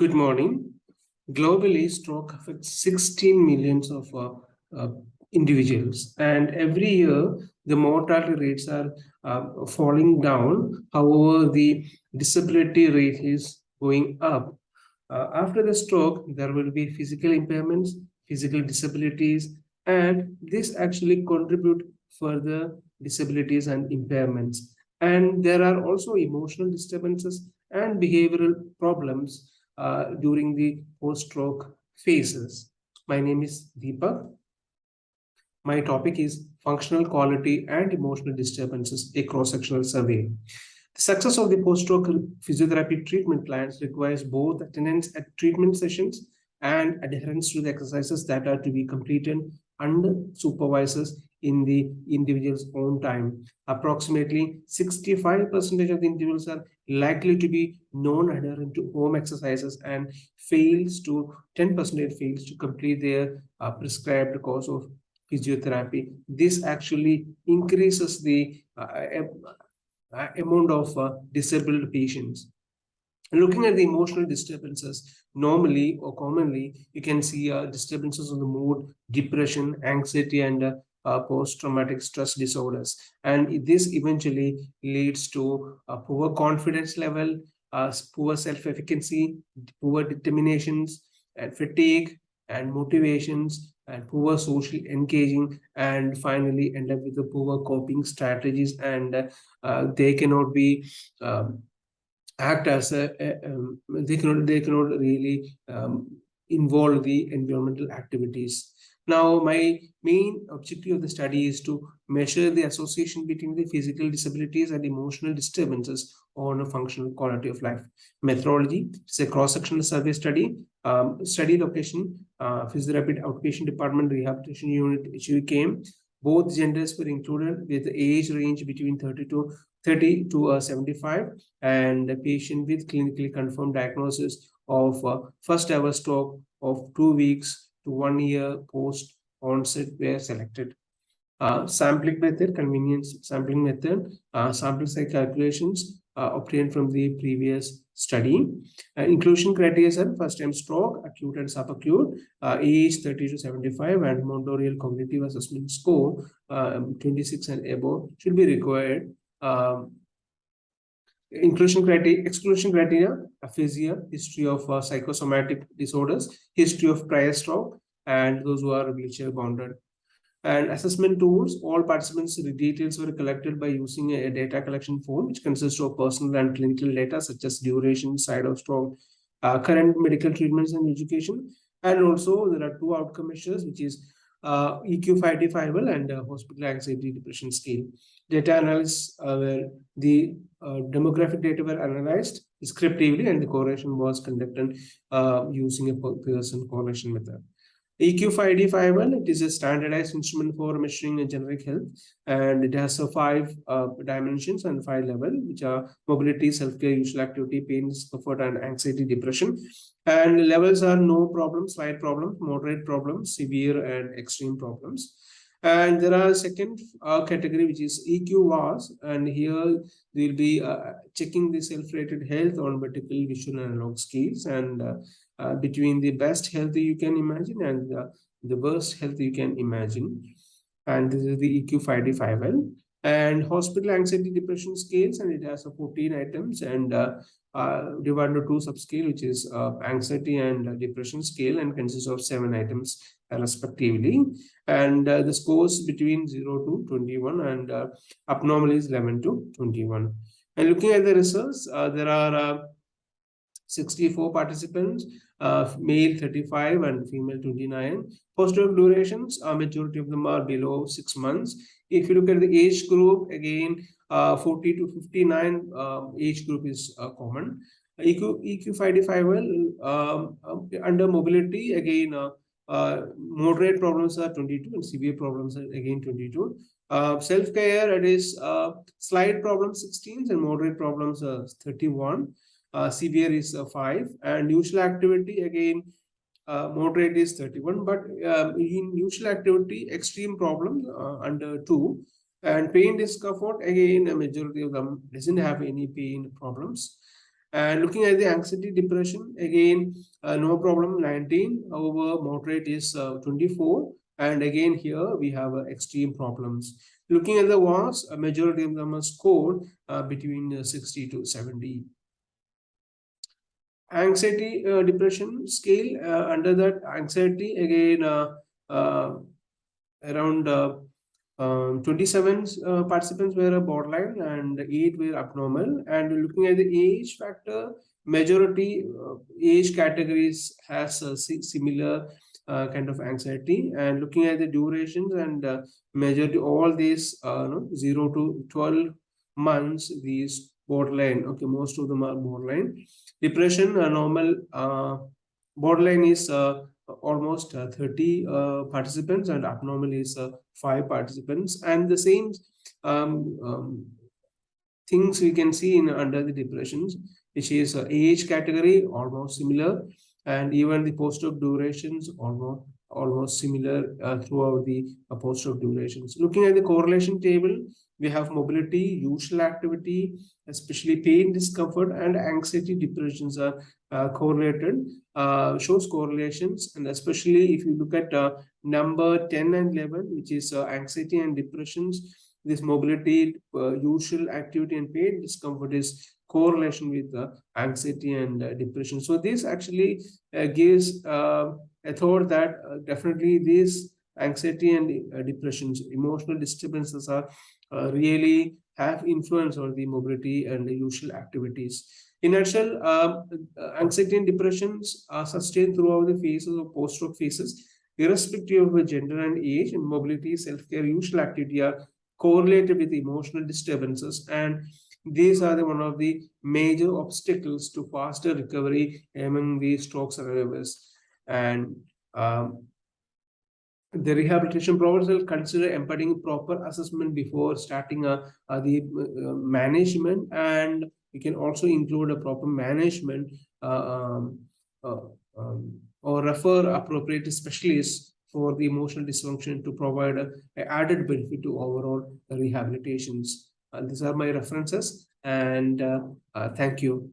Good morning. Globally, stroke affects 16 millions of individuals, and every year the mortality rates are falling down. However, the disability rate is going up. After the stroke, there will be physical impairments, physical disabilities, and this actually contribute further disabilities and impairments. And there are also emotional disturbances and behavioral problems during the post-stroke phases. My name is DEEPAK. My topic is functional quality and emotional disturbances, a cross-sectional survey. The success of the post-stroke physiotherapy treatment plans requires both attendance at treatment sessions and adherence to the exercises that are to be completed under supervisors in the individual's own time. Approximately 65% of the individuals are likely to be non-adherent to home exercises and 10% fails to complete their prescribed course of physiotherapy. This actually increases the amount of disabled patients. Looking at the emotional disturbances, normally or commonly, you can see disturbances of the mood, depression, anxiety, and post-traumatic stress disorders. And this eventually leads to poor confidence level, poor self-efficacy, poor determinations, and fatigue, and motivations, and poor social engaging, and finally end up with the poor coping strategies, and they cannot be act as they cannot really involve the environmental activities. Now, my main objective of the study is to measure the association between the physical disabilities and emotional disturbances on a functional quality of life. Methodology is a cross-sectional survey study. Study location, physiotherapy outpatient department rehabilitation unit, HUKM. Both genders were included with the age range between 30 to 75, and a patient with clinically confirmed diagnosis of first ever stroke of 2 weeks to 1 year post onset were selected. Sampling method, convenience sampling method, sample size calculations obtained from the previous study. Inclusion criteria are first time stroke, acute and subacute, age 30 to 75, and Mondorial cognitive assessment score 26 and above should be required. Exclusion criteria: aphasia, history of psychosomatic disorders, history of prior stroke, and those who are wheelchair bounded. And assessment tools: all participants' details were collected by using a data collection form, which consists of personal and clinical data such as duration, site of stroke, current medical treatments and education. And also there are two outcome measures, which is EQ-5D-5L and hospital anxiety depression scale. Data analysis where the demographic data were analyzed descriptively, and the correlation was conducted using a Pearson correlation method. EQ-5D-5L, it is a standardized instrument for measuring generic health, and it has 5 dimensions and 5 levels, which are mobility, self-care, usual activity, pain, discomfort, and anxiety, depression. And levels are no problems, slight problems, moderate problems, severe, and extreme problems. And there are second category, which is EQ-VAS, and here we'll be checking the self-rated health on vertical, visual, and analog scales, and between the best health you can imagine and the worst health you can imagine. And this is the EQ-5D-5L. And hospital anxiety depression scales, and it has 14 items, and divided into 2 subscale, which is anxiety and depression scale, and consists of 7 items respectively. And the scores between 0 to 21, and abnormal is 11 to 21. And looking at the results, there are 64 participants, male 35 and female 29. Post-stroke durations, majority of them are below 6 months. If you look at the age group, again, 40 to 59 age group is common. EQ-5D-5L under mobility, again, moderate problems are 22 and severe problems are again 22. Self-care, it is slight problems 16 and moderate problems 31. Severe is 5, and usual activity, again, moderate is 31, but in usual activity, extreme problems under 2, and pain discomfort, again, a majority of them doesn't have any pain problems. And looking at the anxiety depression, again, no problem 19, however, moderate is 24. And again, here we have extreme problems. Looking at the VAS, a majority of them are scored between 60 to 70. Anxiety depression scale, under that anxiety, again, around 27 participants were a borderline and 8 were abnormal. And looking at the age factor, majority age categories has a similar kind of anxiety. And looking at the durations, and majority all these 0 to 12 months, these borderline, okay, most of them are borderline. Depression, normal, borderline is almost 30 participants, and abnormal is 5 participants. And the same things we can see in under the depressions, which is age category almost similar, and even the post-op durations almost similar throughout the post-op durations. Looking at the correlation table, we have mobility, usual activity, especially pain, discomfort, and anxiety depressions are correlated, shows correlations. And especially if you look at number 10 and 11, which is anxiety and depressions, this mobility, usual activity, and pain, discomfort is correlation with anxiety and depression. So this actually gives a thought that definitely these anxiety and depressions, emotional disturbances are really have influence on the mobility and the usual activities. In a nutshell, anxiety and depressions are sustained throughout the phases of post-stroke phases, irrespective of gender and age. And mobility, self-care, usual activity are correlated with emotional disturbances, and these are one of the major obstacles to faster recovery among the stroke survivors. And the rehabilitation providers will consider embedding proper assessment before starting the management, and we can also include a proper management or refer appropriate specialists for the emotional dysfunction to provide an added benefit to overall rehabilitations. These are my references, and thank you.